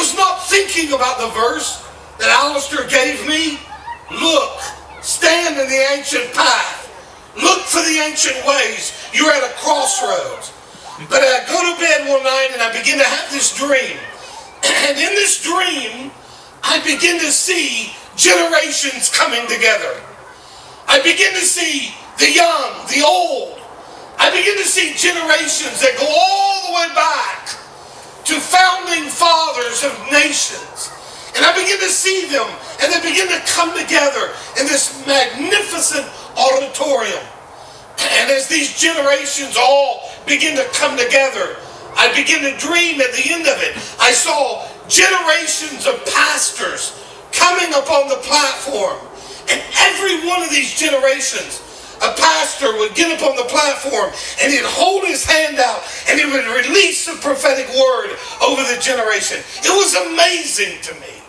was not thinking about the verse that Alistair gave me. Look, stand in the ancient path. Look for the ancient ways. You're at a crossroads. But I go to bed one night and I begin to have this dream. And in this dream, I begin to see generations coming together. I begin to see the young, the old. I begin to see generations that go all the way back to founding fathers of nations. And I begin to see them, and they begin to come together in this magnificent auditorium. And as these generations all begin to come together, I begin to dream at the end of it. I saw generations of pastors coming upon the platform. And every one of these generations, a pastor would get up on the platform and he'd hold his hand out and he would release a prophetic word over the generation. It was amazing to me.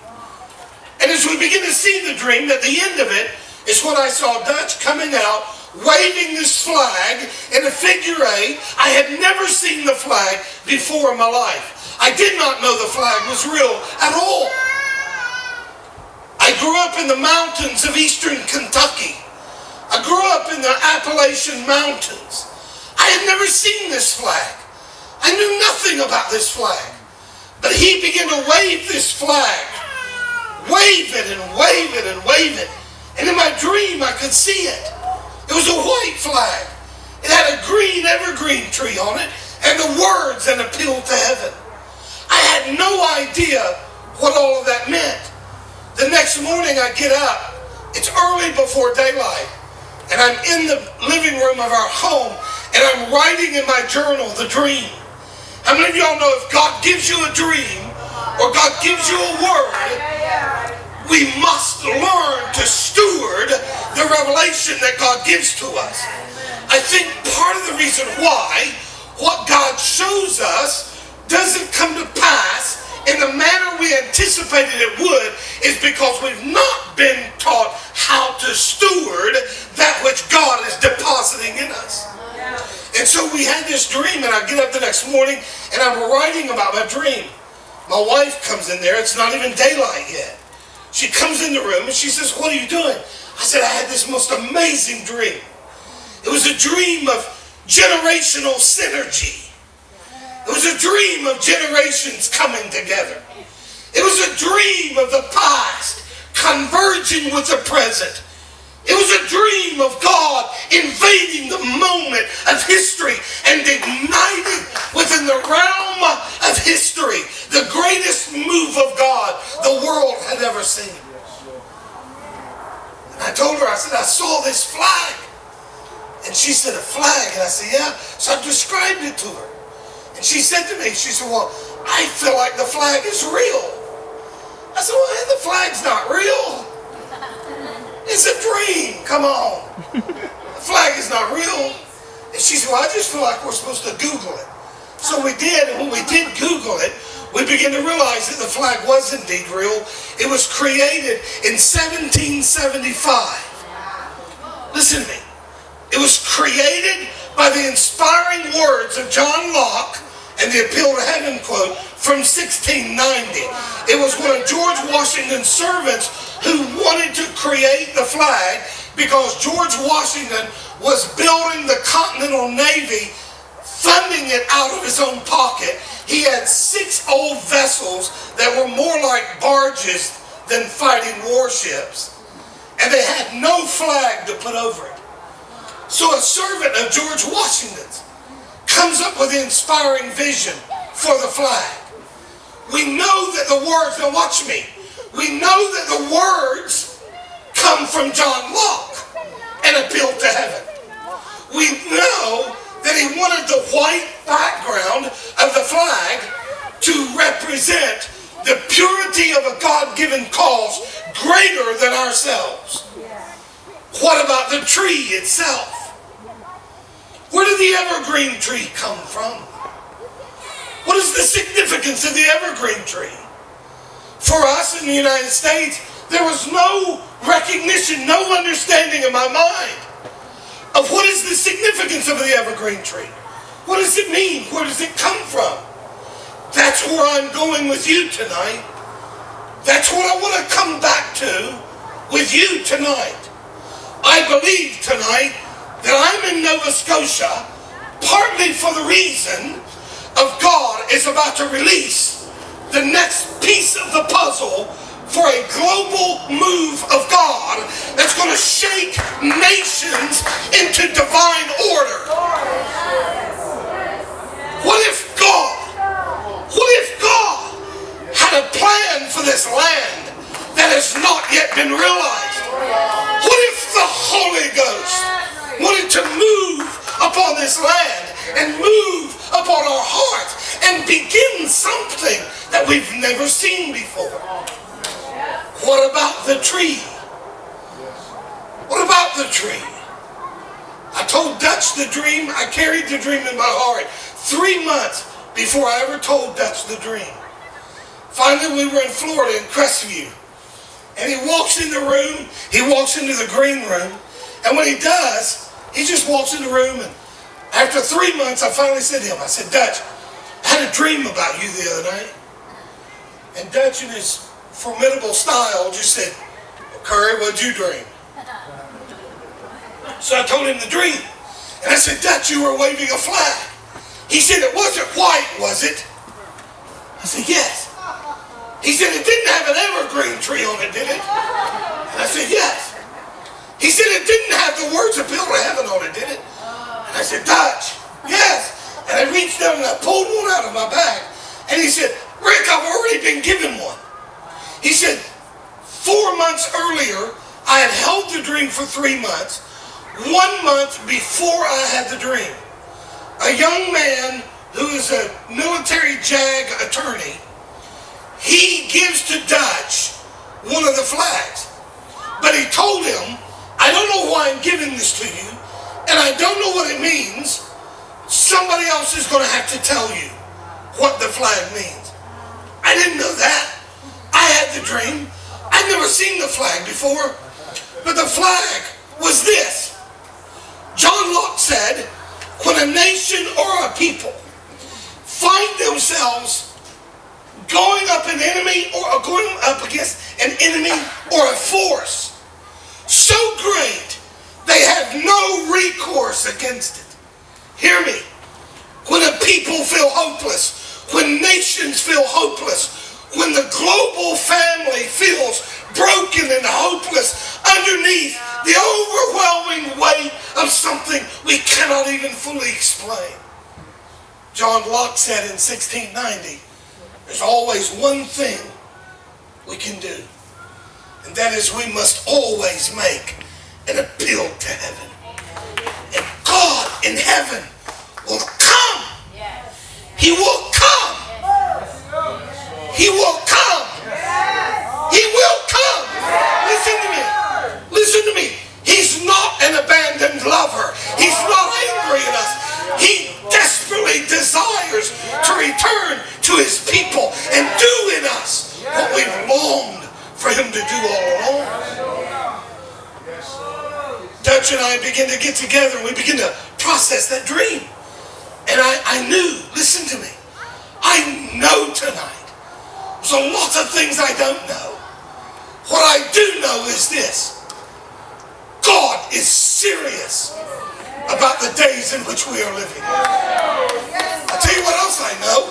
And as we begin to see the dream, at the end of it is when I saw Dutch coming out, waving this flag in a figure eight. I had never seen the flag before in my life. I did not know the flag was real at all. I grew up in the mountains of eastern Kentucky. I grew up in the Appalachian Mountains. I had never seen this flag. I knew nothing about this flag. But he began to wave this flag. Wave it and wave it and wave it. And in my dream I could see it. It was a white flag. It had a green evergreen tree on it and the words "an appeal to heaven." I had no idea what all of that meant. The next morning I get up. It's early before daylight. And I'm in the living room of our home and I'm writing in my journal the dream. How many of y'all know if God gives you a dream or God gives you a word, we must learn to steward the revelation that God gives to us. I think part of the reason why what God shows us doesn't come to pass in the manner we anticipated it would is because we've not been taught how to steward that which God is depositing in us. And so we had this dream, and I get up the next morning and I'm writing about my dream. My wife comes in there. It's not even daylight yet. She comes in the room and she says, "What are you doing?" I said, "I had this most amazing dream. It was a dream of generational synergy. It was a dream of generations coming together. It was a dream of the past converging with the present. It was a dream of God invading the moment of history and igniting within the realm of history the greatest move of God the world had ever seen." And I told her, I said, "I saw this flag." And she said, "A flag?" And I said, "Yeah." So I described it to her. And she said to me, she said, "Well, I feel like the flag is real." I said, "Well, the flag's not real. It's a dream. Come on. The flag is not real." And she said, "Well, I just feel like we're supposed to Google it." So we did, and when we did Google it, we began to realize that the flag was indeed real. It was created in 1775. Listen to me. It was created by the inspiring words of John Locke and the Appeal to Heaven quote from 1690. It was one of George Washington's servants who wanted to create the flag because George Washington was building the Continental Navy, funding it out of his own pocket. He had 6 old vessels that were more like barges than fighting warships. And they had no flag to put over it. So a servant of George Washington's comes up with the inspiring vision for the flag. We know that the words, now watch me, we know that the words come from John Locke and Appeal to Heaven. We know that he wanted the white background of the flag to represent the purity of a God-given cause greater than ourselves. What about the tree itself? Where did the evergreen tree come from? What is the significance of the evergreen tree? For us in the United States, there was no recognition, no understanding in my mind of what is the significance of the evergreen tree. What does it mean? Where does it come from? That's where I'm going with you tonight. That's what I want to come back to with you tonight. I believe tonight that I'm in Nova Scotia partly for the reason of God is about to release the next piece of the puzzle for a global move of God that's going to shake nations into divine order. What if God had a plan for this land that has not yet been realized? What if the Holy Ghost wanted to move upon this land and move upon our hearts and begin something that we've never seen before? What about the tree? What about the tree? I told Dutch the dream. I carried the dream in my heart 3 months before I ever told Dutch the dream. Finally, we were in Florida in Crestview. And he walks in the room. He walks into the green room. And when he does, he just walks in the room. And after 3 months, I finally said to him, I said, Dutch, I had a dream about you the other night. And Dutch, in his formidable style, just said, well, Curry, what'd you dream? So I told him the dream. And I said, Dutch, you were waving a flag. He said, it wasn't white, was it? I said, yes. He said, it didn't have an evergreen tree on it, did it? And I said, yes. He said, it didn't have the words appeal to heaven on it, did it? And I said, Dutch, yes. And I reached down and I pulled one out of my bag. And he said, Rick, I've already been given one. He said, 4 months earlier, I had held the dream for 3 months. 1 month before I had the dream, a young man who is a military JAG attorney, he gives to Dutch one of the flags. But he told him, I don't know why I'm giving this to you, and I don't know what it means. Somebody else is going to have to tell you what the flag means. I didn't know that. I had the dream. I'd never seen the flag before. But the flag was this. John Locke said, when a nation or a people find themselves going up an enemy or going up against an enemy or a force so great they have no recourse against it. Hear me. When a people feel hopeless, when nations feel hopeless, when the global family feels broken and hopeless underneath the overwhelming weight of something we cannot even fully explain. John Locke said in 1690, there's always one thing we can do, and that is we must always make an appeal to heaven. And God in heaven will come. He will come. He will come. He will come. Listen to me. Listen to me. He's not an abandoned lover. He's not angry at us. He desperately desires to return to his people and do in us what we've longed for him to do all along. Dutch and I begin to get together and we begin to process that dream. And I knew, listen to me, I know tonight, there's a lot of things I don't know. What I do know is this. God is serious about the days in which we are living. I'll tell you what else I know.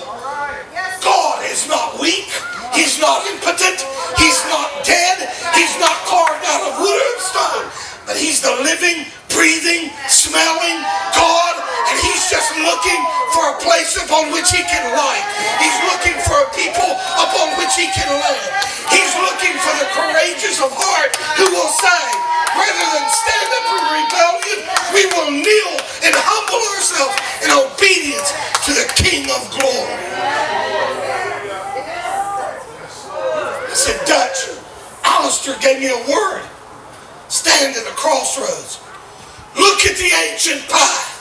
God is not weak. He's not impotent. He's not dead. He's not carved out of wood or stone. But he's the living, breathing, smelling God. And he's just looking for a place upon which he can light. He's looking for a people upon which he can land. He's looking for the courageous of heart who will say, rather than stand up in rebellion, we will kneel and humble ourselves in obedience to the King of glory. I said, Dutch, Alistair gave me a word. Stand at the crossroads. Look at the ancient path.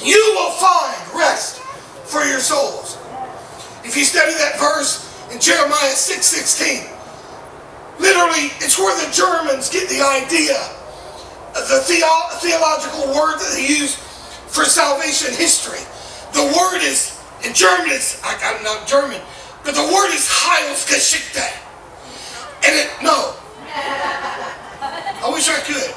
You will find rest for your souls. If you study that verse in Jeremiah 6:16, literally, it's where the Germans get the idea of the theological word that they use for salvation history. The word is In German, I'm not German, but the word is Heilsgeschichte. And no. I wish I could.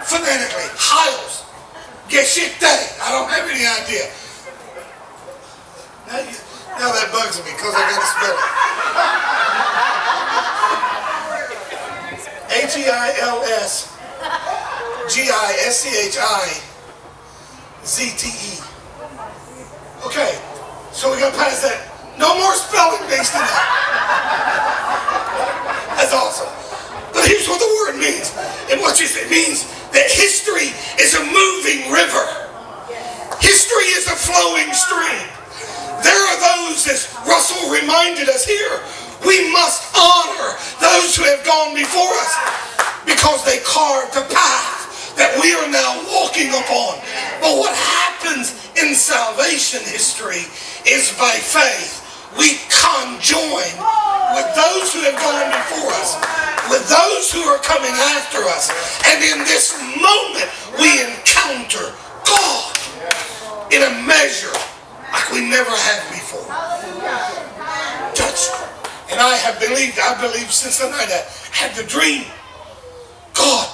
Phonetically, Heilsgeschichte. I don't have any idea. Now that bugs me because I got to spell it. Heilsgeschichte. Okay, so we got past that. No more spelling based in that. That's awesome. But here's what the word means. And what it means that history is a moving river. History is a flowing stream. There are those, as Russell reminded us here, we must honor those who have gone before us because they carved a path that we are now walking upon. But what happens in salvation history is by faith we conjoin with those who have gone before us, with those who are coming after us, and in this moment we encounter God in a measure like we never have before. Touch. And I believe since the night I had the dream, God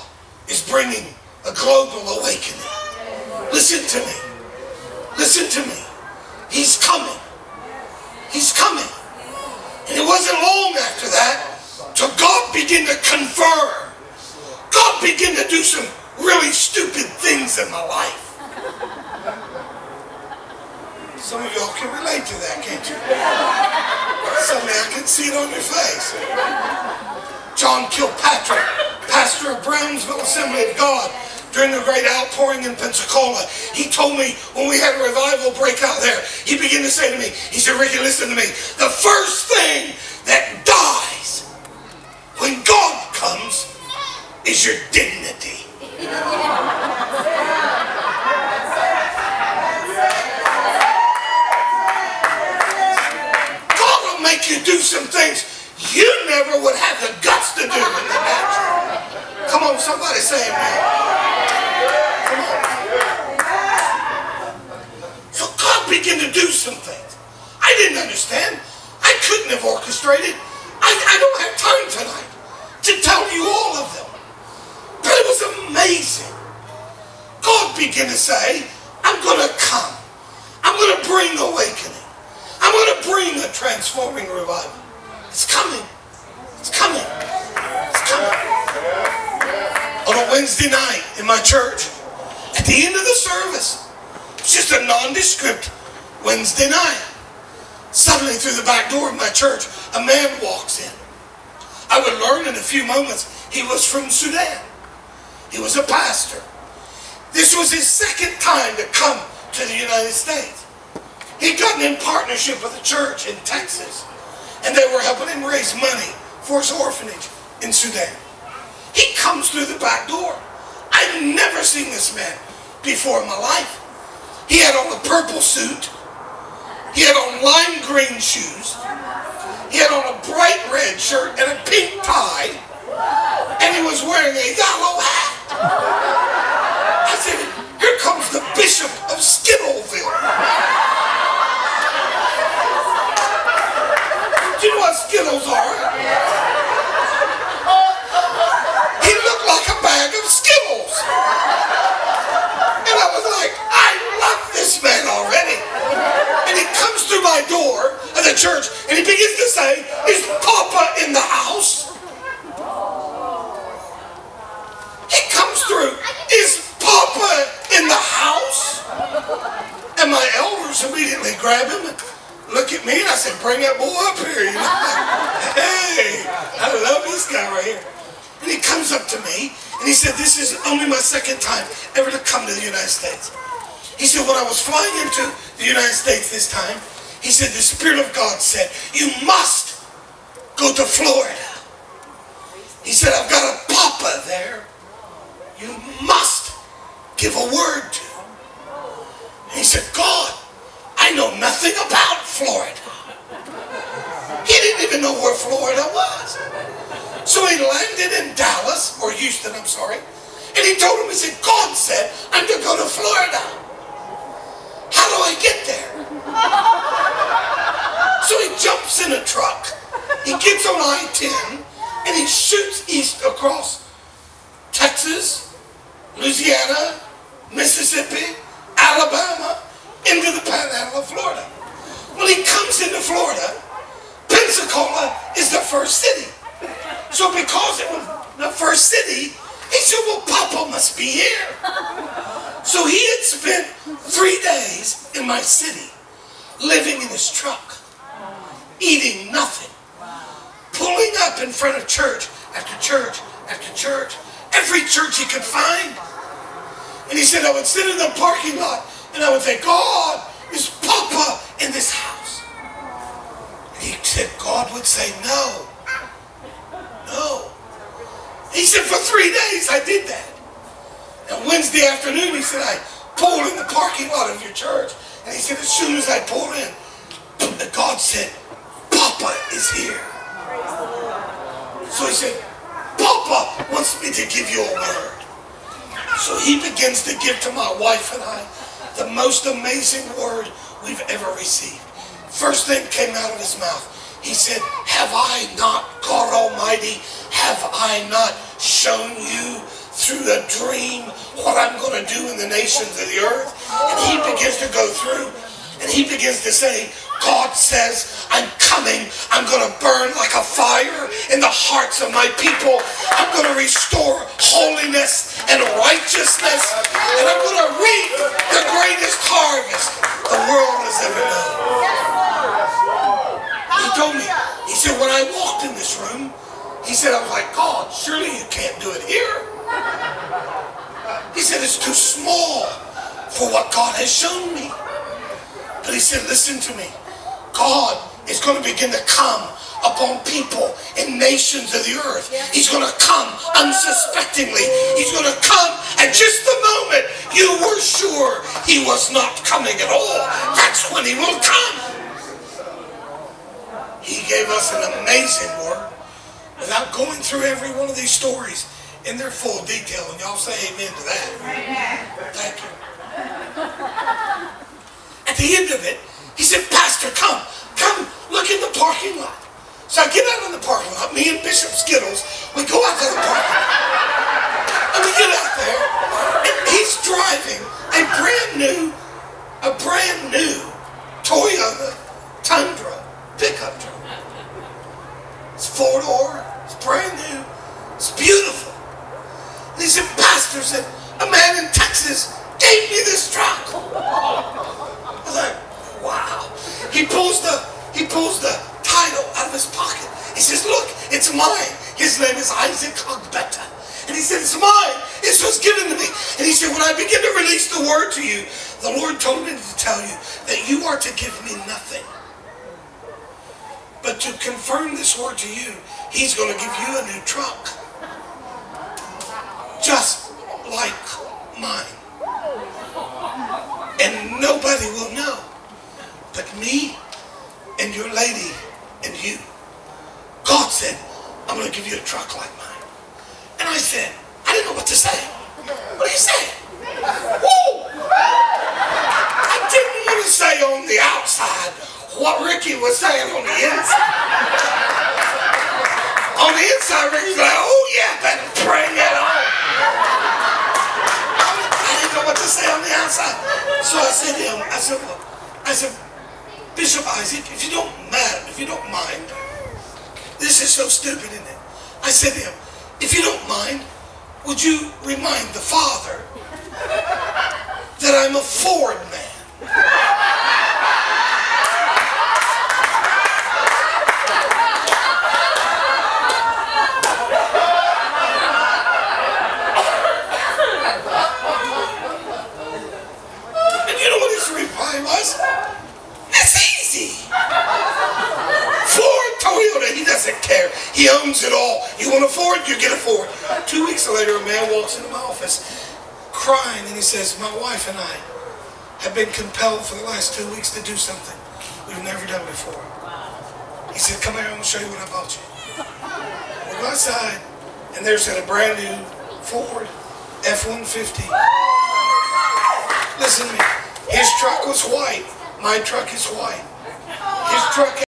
is bringing a global awakening. Listen to me. Listen to me. He's coming. He's coming. And it wasn't long after that till God began to confirm. God began to do some really stupid things in my life. Some of y'all can relate to that, can't you? Suddenly I can see it on your face. John Kilpatrick, pastor of Brownsville Assembly of God, during the great outpouring in Pensacola, he told me when we had a revival break out there, he began to say to me, he said, Ricky, listen to me. The first thing that dies when God comes is your dignity. God will make you do some things you never would have the guts to do in the natural. Come on, somebody say amen. Come on. So God began to do some things I didn't understand. I couldn't have orchestrated. I don't have time tonight to tell you all of them. But it was amazing. God began to say, I'm going to come. I'm going to bring awakening. I'm going to bring a transforming revival. It's coming. It's coming. It's coming. On a Wednesday night in my church, at the end of the service, it's just a nondescript Wednesday night. Suddenly through the back door of my church, a man walks in. I would learn in a few moments he was from Sudan. He was a pastor. This was his second time to come to the United States. He'd gotten in partnership with a church in Texas, and they were helping him raise money for his orphanage in Sudan. He comes through the back door. I've never seen this man before in my life. He had on a purple suit. He had on lime green shoes. He had on a bright red shirt and a pink tie. And he was wearing a yellow hat. I said, here comes the Bishop of Skittleville. Do you know what Skittles are? He looked like a bag of Skittles. And I was like, I love this man already. And he comes through my door of the church and he begins to say, is Papa in the house? He comes through, is Papa in the house? And my elders immediately grab him and look at me, and I said, bring that boy up here. You know? Hey, I love this guy right here. And he comes up to me, and he said, this is only my second time ever to come to the United States. He said, when I was flying into the United States this time, he said, the Spirit of God said, you must go to Florida. He said, I've got a papa there. You must give a word to. And he said, God, I know nothing about Florida. He didn't even know where Florida was. So he landed in Dallas, or Houston, I'm sorry, and he told him, he said, God said, I'm to go to Florida. How do I get there? So he jumps in a truck, he gets on I-10, and he shoots east across Texas, Louisiana, Mississippi, Alabama, into the Panhandle of Florida. When he comes into Florida, Pensacola is the first city. So because it was the first city, he said, well, Papa must be here. So he had spent 3 days in my city, living in his truck, eating nothing, pulling up in front of church after church after church, every church he could find. And he said, I would sit in the parking lot and I would say, God, is Papa in this house? And he said, God would say, no. No. He said, for 3 days I did that. And Wednesday afternoon, he said, I pulled in the parking lot of your church. And he said, as soon as I pulled in, God said, Papa is here. So he said, Papa wants me to give you a word. So he begins to give to my wife and I the most amazing word we've ever received. First thing came out of his mouth. He said, have I not, God Almighty, have I not shown you through a dream what I'm going to do in the nations of the earth? And he begins to go through and he begins to say, God says, I'm coming. I'm going to burn like a fire in the hearts of my people. I'm going to restore holiness and righteousness. And I'm going to reap the greatest harvest the world has ever known. He told me, he said, when I walked in this room, he said, I was like, God, surely you can't do it here. He said, it's too small for what God has shown me. But he said, listen to me. God is going to begin to come upon people in nations of the earth. He's going to come unsuspectingly. He's going to come at just the moment you were sure he was not coming at all. That's when he will come. He gave us an amazing word without going through every one of these stories in their full detail. And y'all say amen to that. Thank you. At the end of it, he said, Pastor, come look in the parking lot. So I get out in the parking lot, me and Bishop Skittles, we go out to the parking lot. And we get out there, and he's driving a brand new Toyota Tundra pickup truck. It's 4-door, it's brand new, it's beautiful. And he said, Pastor said, a man in Texas gave me this truck. I was like, wow. He pulls the title out of his pocket. He says, look, it's mine. His name is Isaac Hogbetta. And he said, it's mine. This was given to me. And he said, when I begin to release the word to you, the Lord told me to tell you that you are to give me nothing. But to confirm this word to you, he's going to give you a new truck. Just like mine. And nobody will know but me and your lady and you. God said, I'm going to give you a truck like mine. And I said, I didn't know what to say. What do you say? Woo! I didn't want to say on the outside what Ricky was saying on the inside. On the inside, Ricky's like, oh yeah, better bring it on. I didn't know what to say on the outside. So I said to him, I said, Bishop Isaac, if you don't mind, this is so stupid, isn't it? I said to him, if you don't mind, would you remind the Father that I'm a Ford man? And you know what his reply was? It's easy. Ford, Toyota, he doesn't care. He owns it all. You want a Ford, you get a Ford. 2 weeks later, a man walks into my office crying and he says, my wife and I have been compelled for the last 2 weeks to do something we've never done before. He said, come here, I'm going to show you what I bought you. We go outside and there's a brand new Ford F-150. Listen to me. His truck was white. My truck is white. His truck